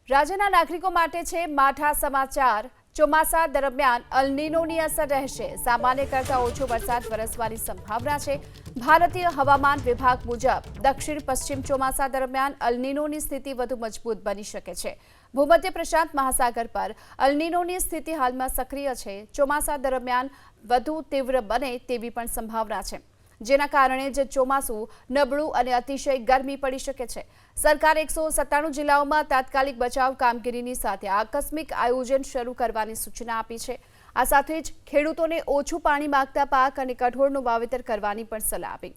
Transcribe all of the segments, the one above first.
રાજ્યના નાગરિકો માટે છે માઠા સમાચાર। ચોમાસા દરમિયાન અલ નીનોની અસર રહેશે। સામાન્ય કરતા ઓછો વરસાદ વરસવાની સંભાવના છે। ભારતીય હવામાન વિભાગ મુજબ દક્ષિણ પશ્ચિમ ચોમાસા દરમિયાન અલ નીનોની સ્થિતિ વધુ મજબૂત બની શકે છે। ભૂમધ્ય પ્રશાંત મહાસાગર પર અલ નીનોની સ્થિતિ હાલમાં સક્રિય છે। ચોમાસા દરમિયાન વધુ તીવ્ર બને તેવી પણ સંભાવના છે, જેના કારણે જ ચોમાસું નબળું અને અતિશય ગરમી પડી શકે છે। સરકારે 197 જિલ્લાઓમાં તાત્કાલિક બચાવ કામગીરીની સાથે આકસ્મિક આયોજન શરૂ કરવાની સૂચના આપી છે। આ સાથે જ ખેડૂતોને ઓછું પાણી માંગતા પાક અને કઠોળનું વાવેતર કરવાની પણ સલાહ આપી।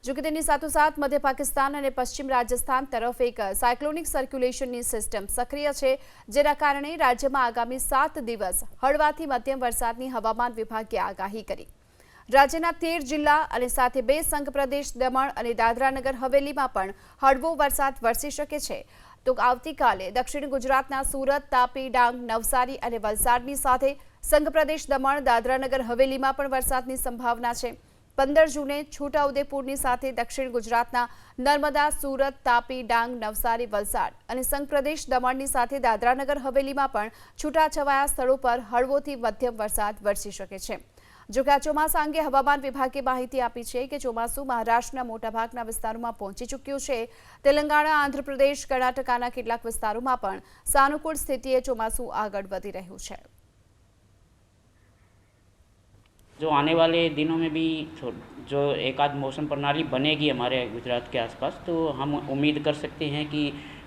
જો કે તેની સાથોસાથ મધ્ય પાકિસ્તાન અને પશ્ચિમ રાજસ્થાન તરફ એક સાયક્લોનિક સર્ક્યુલેશનની સિસ્ટમ સક્રિય છે, જેના કારણે રાજ્યમાં આગામી 7 દિવસ હળવાથી મધ્યમ વરસાદની હવામાન વિભાગે આગાહી કરી। રાજ્યના 13 જિલ્લા અને સાથે 2 સંઘ પ્રદેશ દમણ અને દાદરાનગર હવેલીમાં પણ હળવો વરસાદ વરસી શકે છે। તો આવતીકાલે દક્ષિણ ગુજરાતના સુરત, તાપી, ડાંગ, નવસારી અને વલસાડની સાથે સંઘ પ્રદેશ દમણ, દાદરાનગર હવેલીમાં પણ વરસાદની સંભાવના છે। 15 જૂને છોટાઉદેપુરની સાથે દક્ષિણ ગુજરાતના નર્મદા, સુરત, તાપી, ડાંગ, નવસારી, વલસાડ અને સંઘ પ્રદેશ દમણની સાથે દાદરાનગર હવેલીમાં પણ છૂટાછવાયા સ્થળો પર હળવોથી મધ્યમ વરસાદ વરસી શકે છે। જો કે આ ચોમાસા અંગે હવામાન વિભાગે માહિતી આપી છે કે ચોમાસું મહારાષ્ટ્રના મોટાભાગના વિસ્તારોમાં પહોંચી ચૂક્યું છે। તેલંગાણા, આંધ્રપ્રદેશ, કર્ણાટકના કેટલાક વિસ્તારોમાં પણ સાનુકૂળ સ્થિતિએ ચોમાસું આગળ વધી રહ્યું છે। जो आने वाले दिनों में भी जो एक आध मौसम प्रणाली बनेगी हमारे गुजरात के आसपास, तो हम उम्मीद कर सकते हैं कि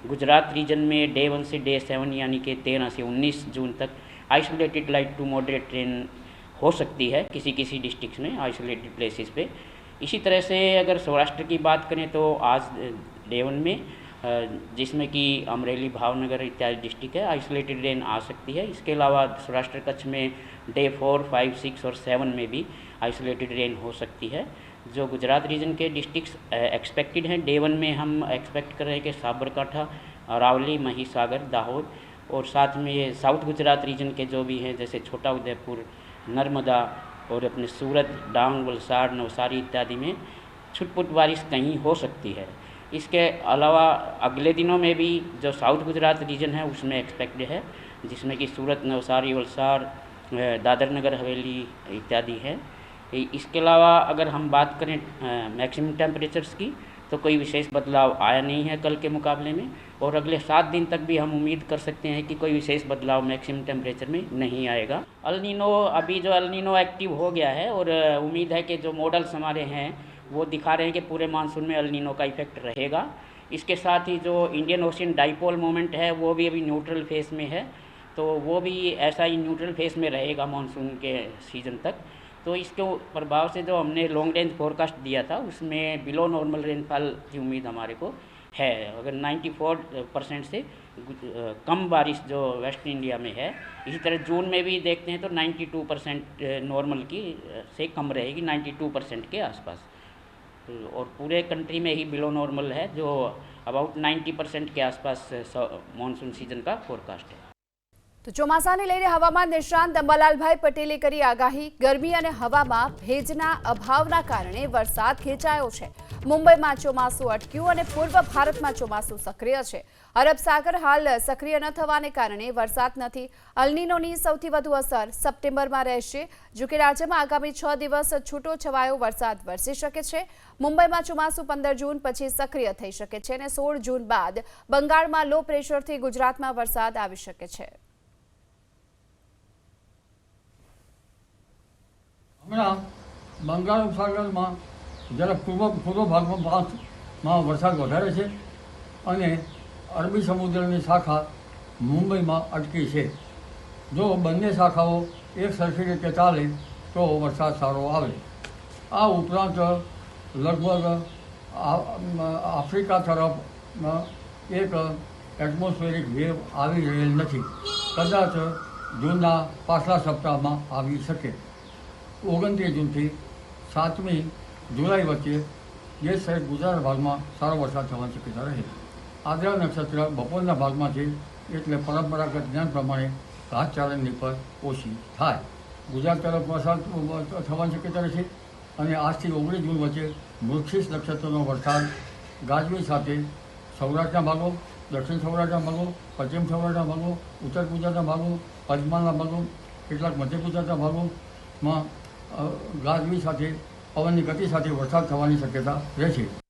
गुजरात रीजन में डे 1 से डे 7 यानी कि 13 से 19 जून तक isolated light to moderate rain हो सकती है किसी किसी डिस्ट्रिक्ट में, आइसोलेटेड प्लेसेस पे। इसी तरह से अगर सौराष्ट्र की बात करें तो आज डे 1 में जिसमें कि अमरेली, भावनगर इत्यादि डिस्ट्रिक्ट है, आइसोलेटेड रेन आ सकती है। इसके अलावा सौराष्ट्र कच्छ में डे 4, 5, 6 और 7 में भी आइसोलेटेड रेन हो सकती है। जो गुजरात रीजन के डिस्ट्रिक्ट्स एक्सपेक्टेड हैं, डे 1 में हम एक्सपेक्ट कर रहे हैं कि साबरकांठा, अरावली, महिसागर, दाहोद और साथ में ये साउथ गुजरात रीजन के जो भी हैं जैसे छोटा उदयपुर, नर्मदा और अपने सूरत, डांग, वलसाड़, नवसारी इत्यादि में छुटपुट बारिश कहीं हो सकती है। इसके अलावा अगले दिनों में भी जो साउथ गुजरात रीजन है उसमें एक्सपेक्टेड है, जिसमें कि सूरत, नवसारी, वलसाड़, दादर नगर हवेली इत्यादि है। इसके अलावा अगर हम बात करें मैक्सिमम टेम्परेचर्स की, तो कोई विशेष बदलाव आया नहीं है कल के मुकाबले में, और अगले 7 दिन तक भी हम उम्मीद कर सकते हैं कि कोई विशेष बदलाव मैक्सिमम टेम्परेचर में नहीं आएगा। अल नीनो अभी जो अल नीनो एक्टिव हो गया है, और उम्मीद है कि जो मॉडल्स हमारे हैं वो दिखा रहे हैं कि पूरे मानसून में अल नीनो का इफेक्ट रहेगा। इसके साथ ही जो इंडियन ओशियन डाइपोल मोमेंट है वो भी अभी न्यूट्रल फेस में है, तो वो भी ऐसा ही न्यूट्रल फेस में रहेगा मानसून के सीज़न तक। तो इसके प्रभाव से जो हमने लॉन्ग रेंज फोरकास्ट दिया था उसमें बिलो नॉर्मल रेनफॉल की उम्मीद हमारे को है। अगर 94% से कम बारिश जो वेस्ट इंडिया में है, इसी तरह जून में भी देखते हैं तो 92% नॉर्मल की से कम रहेगी, 92% के आसपास, और पूरे कंट्री में ही बिलो नॉर्मल है, जो अबाउट 90% के आसपास मॉनसून सीजन का फोरकास्ट है। તો ચોમાસાને લઈને હવામાન નિષ્ણાંત અંબાલાલભાઈ પટેલે કરી આગાહી। ગરમી અને હવામાં ભેજના અભાવના કારણે વરસાદ ખેંચાયો છે। મુંબઈમાં ચોમાસું અટક્યું અને પૂર્વ ભારતમાં ચોમાસું સક્રિય છે। અરબ સાગર હાલ સક્રિય ન થવાને કારણે વરસાદ નથી। અલ નીનોની સૌથી વધુ અસર સપ્ટેમ્બરમાં રહેશે। જો કે રાજ્યમાં આગામી 6 દિવસ છૂટો છવાયો વરસાદ વરસી શકે છે। મુંબઈમાં ચોમાસું 15 જૂન પછી સક્રિય થઈ શકે છે અને 16 જૂન બાદ બંગાળમાં લો પ્રેશરથી ગુજરાતમાં વરસાદ આવી શકે છે। હમણાં બંગાળ ઉપસાગરમાં જ્યારે પૂર્વ ભાગમાં વરસાદ વધારે છે અને અરબી સમુદ્રની શાખા મુંબઈમાં અટકી છે। જો બંને શાખાઓ એક સરખી રીતે ચાલે તો વરસાદ સારો આવે। આ ઉપરાંત લગભગ આફ્રિકા તરફ એક એટમોસ્ફેરિક વેવ આવી રહેલ નથી, કદાચ જૂનના પાછલા સપ્તાહમાં આવી શકે। 29 જૂનથી 7મી જુલાઈ વચ્ચે દેશ સહિત ગુજરાત ભાગમાં સારો વરસાદ થવાની શક્યતા રહે। આદ્રા નક્ષત્ર બપોરના ભાગમાં છે, એટલે પરંપરાગત જ્ઞાન પ્રમાણે ઘાસચારણની પર ઓછી થાય। ગુજરાત તરફ વરસાદ થવાની શક્યતા રહેશે અને આજથી 19 જૂન વચ્ચે મૃગશીર્ષ નક્ષત્રનો વરસાદ ગાજવીજ સાથે સૌરાષ્ટ્રના ભાગો દક્ષિણ સૌરાષ્ટ્રના ભાગો, પશ્ચિમ સૌરાષ્ટ્રના ભાગો, ઉત્તર ગુજરાતના ભાગો, પંચમહાલના ભાગો, કેટલાક મધ્ય ગુજરાતના ભાગોમાં ગાજવીજ સાથે પવનની ગતિ સાથે વરસાદ થવાની શક્યતા રહેશે.